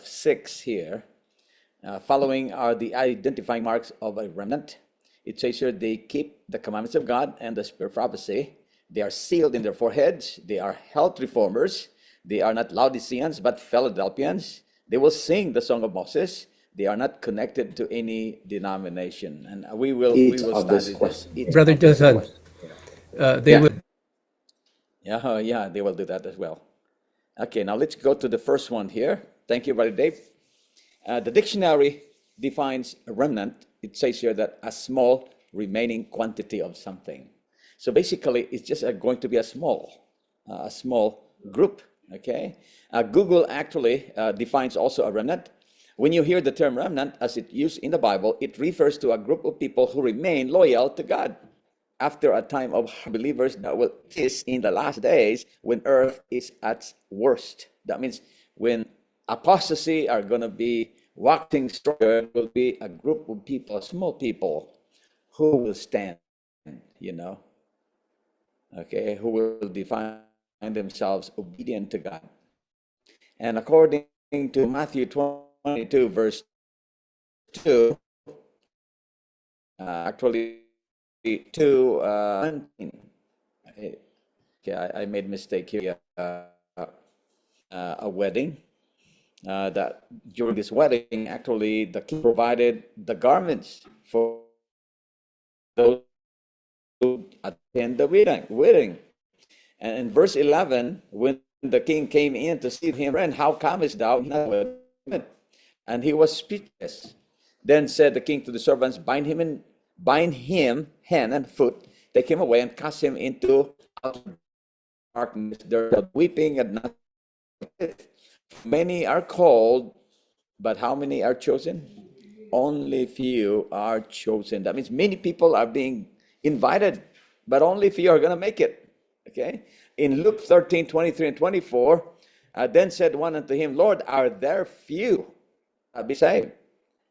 6 here. Following are the identifying marks of a remnant. It says here they keep the commandments of God and the spirit of prophecy. They are sealed in their foreheads. They are health reformers. They are not Laodiceans, but Philadelphians. They will sing the song of Moses. They are not connected to any denomination. And we will study this. Brother Johnson, they will. Yeah, they will do that as well. Okay, now let's go to the first one here. Thank you, Brother Dave. The dictionary defines a remnant. It says here that a small remaining quantity of something. So basically, it's just going to be a small group. Okay. Google actually defines also a remnant. When you hear the term remnant as it used in the Bible, it refers to a group of people who remain loyal to God after a time of believers that will exist in the last days when earth is at worst. That means when apostasy are going to be waxing stronger, will be a group of people, small people, who will stand, who will define themselves obedient to God. And according to Matthew 22, verse 2, actually 2, 19. Okay, I made a mistake here. A wedding. That during this wedding, actually, the king provided the garments for those who attend the wedding. And in verse 11, when the king came in to see him, "Friend, how comest thou not with him?" And he was speechless. Then said the king to the servants, bind him hand and foot, take him away, and cast him into outer darkness. There is weeping and not. Many are called, but how many are chosen? Only few are chosen. That means many people are being invited, but only few are going to make it. Okay. In Luke 13, 23 and 24, then said one unto him, Lord, are there few be saved?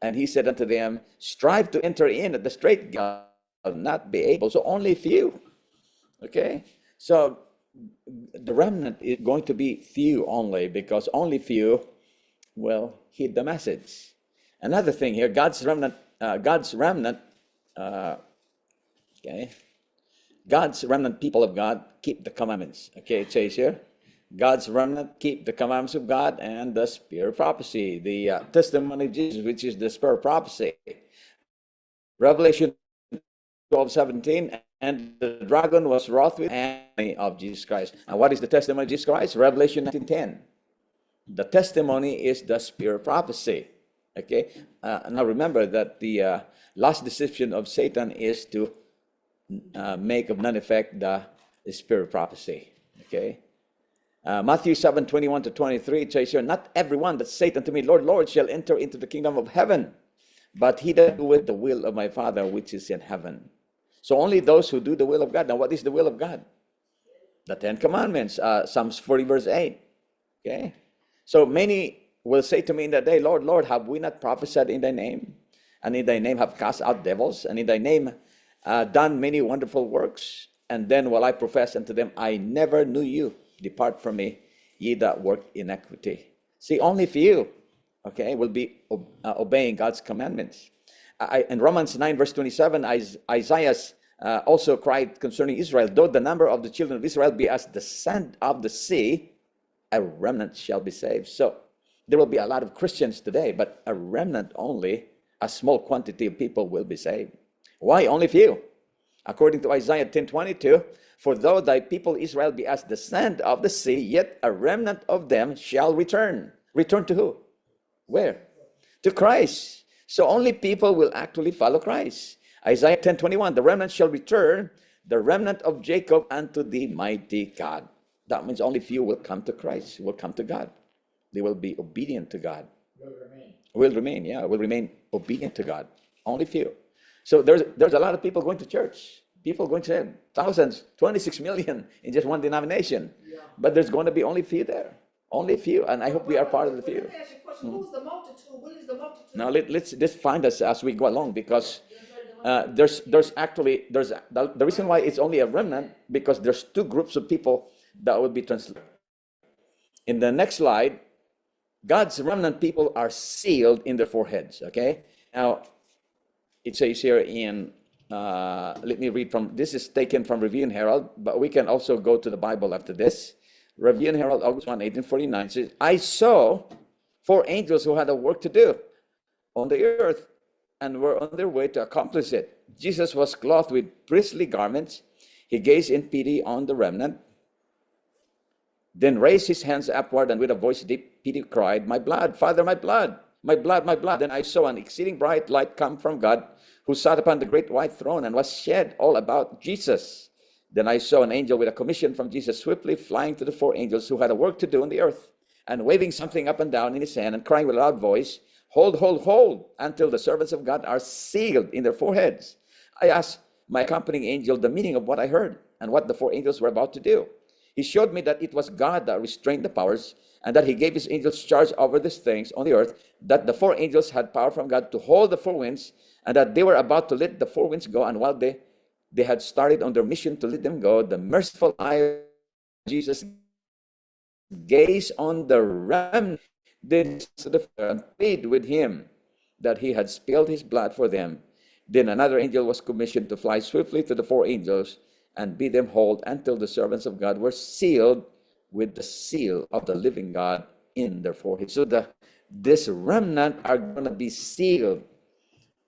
And he said unto them, strive to enter in at the straight gate, not be able. So only few. Okay. So the remnant is going to be few only, because only few will heed the message. Another thing here, God's remnant, God's remnant people of God keep the commandments. Okay, it says here, God's remnant keep the commandments of God and the spirit of prophecy, the testimony of Jesus, which is the spirit of prophecy. Revelation 12:17, and the dragon was wroth with the enemy of Jesus Christ. And what is the testimony of Jesus Christ? Revelation 19:10. The testimony is the spirit of prophecy. Okay. Now remember that the last deception of Satan is to make of none effect the spirit of prophecy. Okay. Matthew 7:21 to 23, it says here, not everyone that saith unto me, Lord, Lord, shall enter into the kingdom of heaven, but he that doeth the will of my Father which is in heaven. So only those who do the will of God. Now what is the will of God? The Ten Commandments, Psalms 40 verse 8. Okay. So many will say to me in that day, Lord, Lord, have we not prophesied in thy name? And in thy name have cast out devils, and in thy name done many wonderful works? And then will I profess unto them, I never knew you. Depart from me, ye that work iniquity. See, only few, okay, will be obeying God's commandments. In Romans 9 verse 27, Isaiah also cried concerning Israel, though the number of the children of Israel be as the sand of the sea, a remnant shall be saved. So there will be a lot of Christians today, but a remnant only, a small quantity of people will be saved. Why only few? According to Isaiah 10:22, for though thy people Israel be as the sand of the sea, yet a remnant of them shall return. Return to who? Where? To Christ. So only people will actually follow Christ. Isaiah 10:21, the remnant shall return, the remnant of Jacob unto the mighty God. That means only few will come to Christ, will come to God. They will be obedient to God. Will remain obedient to God. Only few. So there's a lot of people going to church. People going to thousands, 26 million in just one denomination. Yeah. But there's going to be only few there. Only few. And I hope we are part of the few. Who's the multitude? What is the multitude? Now let's just find us as we go along, because there's the reason why it's only a remnant, because there's two groups of people that would be translated. In the next slide, God's remnant people are sealed in their foreheads. Okay. Now it says here in let me read from, this is taken from Review and Herald, but we can also go to the Bible after this. Review and Herald, August 1, 1849 says, I saw 4 angels who had a work to do on the earth and were on their way to accomplish it. Jesus was clothed with priestly garments. He gazed in pity on the remnant, then raised his hands upward and with a voice deep pity cried, my blood, Father, my blood, my blood, my blood. Then I saw an exceeding bright light come from God, who sat upon the great white throne and was shed all about Jesus. Then I saw an angel with a commission from Jesus swiftly flying to the 4 angels who had a work to do on the earth, and waving something up and down in his hand and crying with a loud voice, hold, hold, hold, until the servants of God are sealed in their foreheads. I asked my accompanying angel the meaning of what I heard and what the 4 angels were about to do. He showed me that it was God that restrained the powers, and that he gave his angels charge over these things on the earth, that the 4 angels had power from God to hold the 4 winds, and that they were about to let the 4 winds go. And while they had started on their mission to let them go, the merciful eye of Jesus gazed on the remnant and pleaded with him that he had spilled his blood for them. Then another angel was commissioned to fly swiftly to the 4 angels and bid them hold until the servants of God were sealed with the seal of the living God in their foreheads. So this remnant are going to be sealed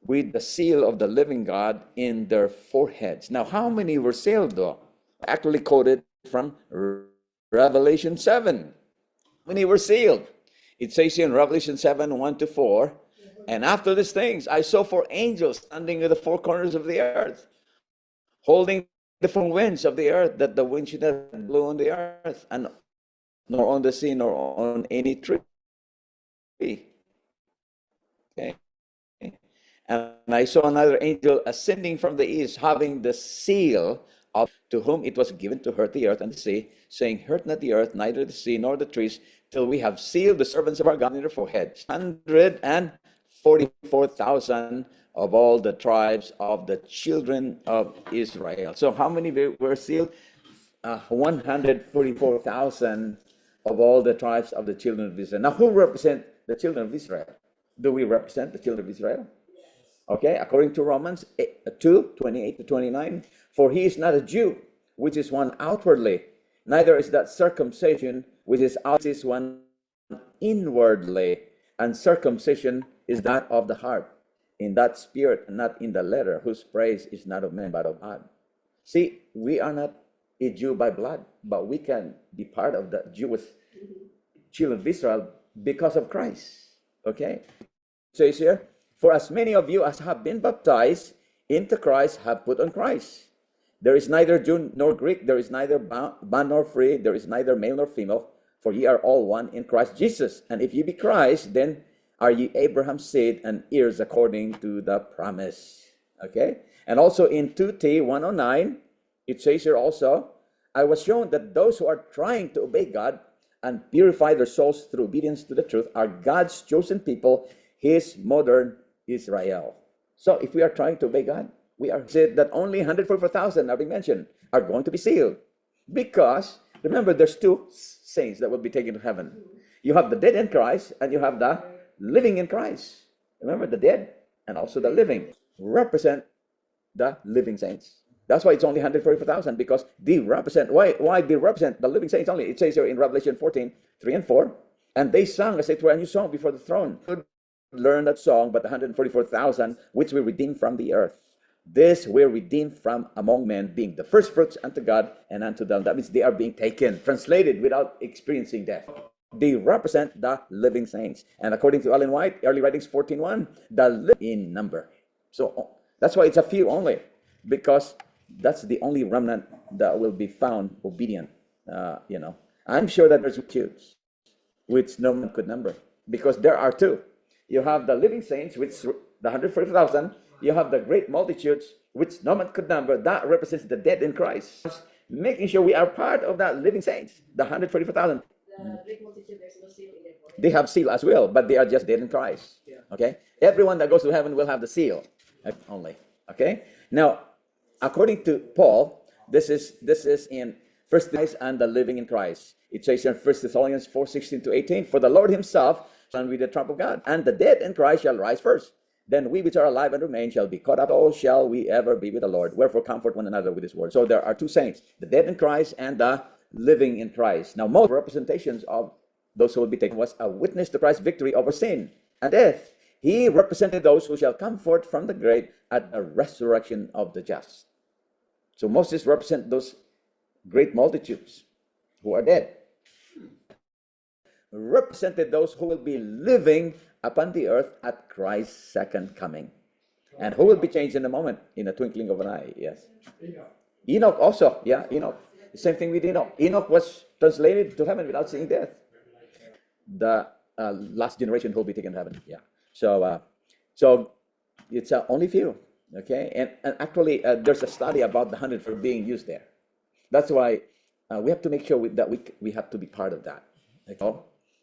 with the seal of the living God in their foreheads. Now, how many were sealed though? Actually quoted from Revelation 7. Many were sealed. It says in Revelation 7, 1-4, and after these things, I saw 4 angels standing at the 4 corners of the earth, holding the 4 winds of the earth, that the wind should not blow on the earth, and nor on the sea, nor on any tree. Okay. And I saw another angel ascending from the east, having the seal of, to whom it was given to hurt the earth and the sea, saying, hurt not the earth, neither the sea, nor the trees, till we have sealed the servants of our God in their foreheads. 144,000 of all the tribes of the children of Israel. So how many were sealed? 144,000 of all the tribes of the children of Israel. Now, who represent the children of Israel? Do we represent the children of Israel? Okay, according to Romans 2, 28-29, for he is not a Jew, which is one outwardly, neither is that circumcision, which is out, is one inwardly, and circumcision is that of the heart, in that spirit, and not in the letter, whose praise is not of men, but of God. See, we are not a Jew by blood, but we can be part of the Jewish children of Israel because of Christ. Okay, it says here, for as many of you as have been baptized into Christ have put on Christ. There is neither Jew nor Greek, there is neither bond nor free, there is neither male nor female, for ye are all one in Christ Jesus. And if ye be Christ, then are ye Abraham's seed and heirs according to the promise. Okay? And also in 2T 109, it says here also, I was shown that those who are trying to obey God and purify their souls through obedience to the truth are God's chosen people, his modern Israel. So if we are trying to obey God, we are said that only 144,000 are being mentioned are going to be sealed. Because, remember, there's 2 saints that will be taken to heaven. You have the dead in Christ and you have the living in Christ. Remember, the dead and also the living represent the living saints. That's why it's only 144,000, because they represent, why they represent the living saints only? It says here in Revelation 14, 3 and 4, and they sang as it were a new song before the throne. Learn that song, but the 144,000 which we redeemed from the earth. This we redeemed from among men, being the first fruits unto God and unto them. That means they are being taken, translated without experiencing death. They represent the living saints. And according to Ellen White, Early Writings 14:1, the living in number. So that's why it's a few only, because that's the only remnant that will be found obedient. I'm sure that there's multitudes which no man could number, because there are 2. You have the living saints, which the 140,000. You have the great multitudes, which no man could number. That represents the dead in Christ. Making sure we are part of that living saints, the 144,000. The great multitude, there's no seal in their forehead. They have seal as well, but they are just dead in Christ. Okay? Everyone that goes to heaven will have the seal only. Okay? Now, according to Paul, this is in 1 Thessalonians and the living in Christ. It says in 1 Thessalonians 4:16-18, for the Lord himself and with the trump of God. And the dead in Christ shall rise first. Then we which are alive and remain shall be caught up. Oh, shall we ever be with the Lord? Wherefore comfort one another with this word. So there are two saints, the dead in Christ and the living in Christ. Now, most representations of those who will be taken was a witness to Christ's victory over sin and death. He represented those who shall come forth from the grave at the resurrection of the just. So Moses represents those great multitudes who are dead. Represented those who will be living upon the earth at Christ's second coming, and who will be changed in a moment, in a twinkling of an eye. Yes. Enoch also. Yeah, Enoch. The same thing with Enoch. Enoch was translated to heaven without seeing death. The last generation who will be taken to heaven. Yeah. So it's only few. Okay, and actually there's a study about the 100 for being used there. That's why we have to make sure that we have to be part of that. Okay?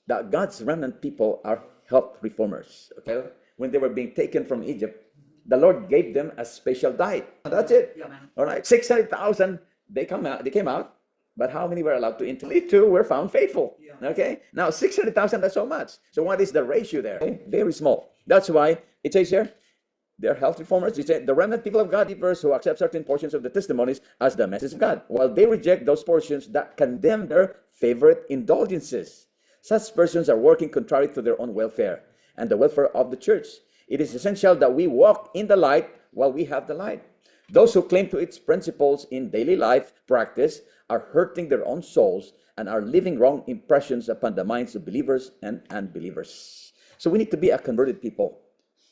That God's remnant people are health reformers. Okay, when they were being taken from Egypt, the Lord gave them a special diet. That's it. Yeah, all right, 600,000 they came out, but how many were allowed to enter? 2 were found faithful. Yeah. Okay, now 600,000, that's so much. So what is the ratio there? Okay? Very small. That's why it says here, they're health reformers. It says the remnant people of God, believers who accept certain portions of the testimonies as the message of God, while they reject those portions that condemn their favorite indulgences. Such persons are working contrary to their own welfare and the welfare of the church. It is essential that we walk in the light while we have the light. Those who claim to its principles in daily life practice are hurting their own souls and are leaving wrong impressions upon the minds of believers and unbelievers. So we need to be a converted people.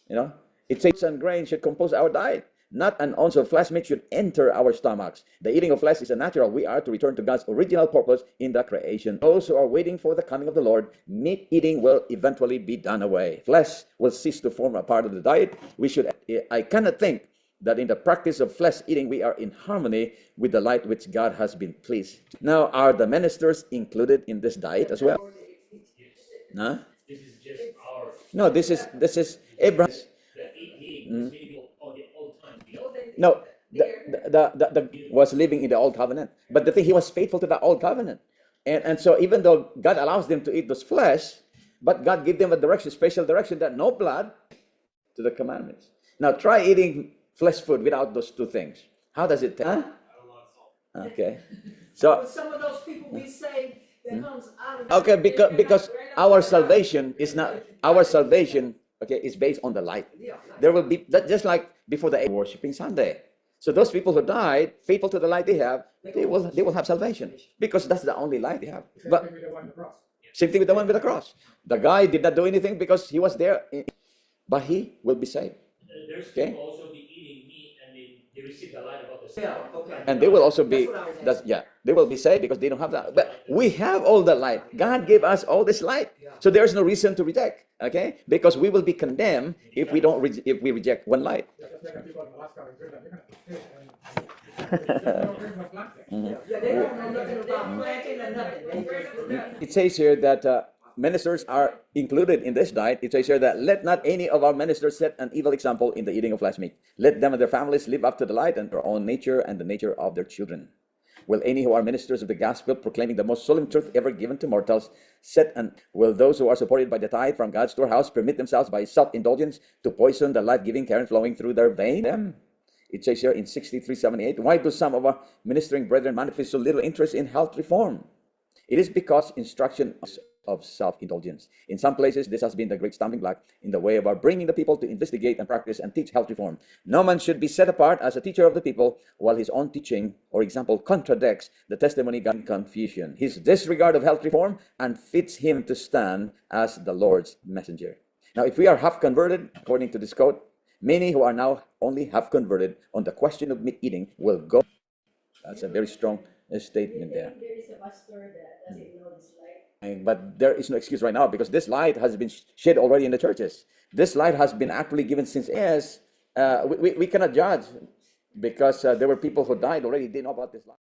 You know, it says and grain should compose our diet. Not an ounce of flesh meat should enter our stomachs. The eating of flesh is a natural. We are to return to God's original purpose in the creation. Those who are waiting for the coming of the Lord, meat eating will eventually be done away. Flesh will cease to form a part of the diet. I cannot think that in the practice of flesh eating, we are in harmony with the light which God has been pleased. Now, are the ministers included in this diet as well? Huh? This is just our. No, this is Abraham. No, the was living in the old covenant. But the thing, he was faithful to the old covenant. And so even though God allows them to eat those flesh, but God gave them a direction, special direction, that no blood to the commandments. Now try eating flesh food without those two things. How does it taste? Huh? Okay. So some of those people we say that comes out of okay, because our salvation is not our salvation. Okay, is based on the light. There will be just like before the worshiping Sunday. So those people who died faithful to the light they have, they will have salvation because that's the only light they have. But same thing with the one with the cross. The guy did not do anything because he was there, but he will be saved. There's people also be eating meat and they receive the light about the sin. And they will also be they will be saved because they don't have that. But we have all the light. God gave us all this light, so there's no reason to reject. Okay, because we will be condemned if we don't if we reject one light. It says here that ministers are included in this diet. It says here that let not any of our ministers set an evil example in the eating of flesh meat. Let them and their families live up to the light and their own nature and the nature of their children. Will any who are ministers of the gospel, proclaiming the most solemn truth ever given to mortals, will those who are supported by the tithe from God's storehouse permit themselves by self-indulgence to poison the life-giving current flowing through their veins? It says here in 63:78, why do some of our ministering brethren manifest so little interest in health reform? It is because instruction of self-indulgence. In some places, this has been the great stumbling block in the way of our bringing the people to investigate and practice and teach health reform. No man should be set apart as a teacher of the people while his own teaching or example contradicts the testimony God in confusion. His disregard of health reform unfits him to stand as the Lord's messenger. Now, if we are half converted, according to this quote, many who are now only half converted on the question of meat eating will go. That's a very strong statement there. There is a pastor that doesn't know this light. But there is no excuse right now because this light has been shed already in the churches. This light has been actually given since we cannot judge because there were people who died already, didn't know about this light.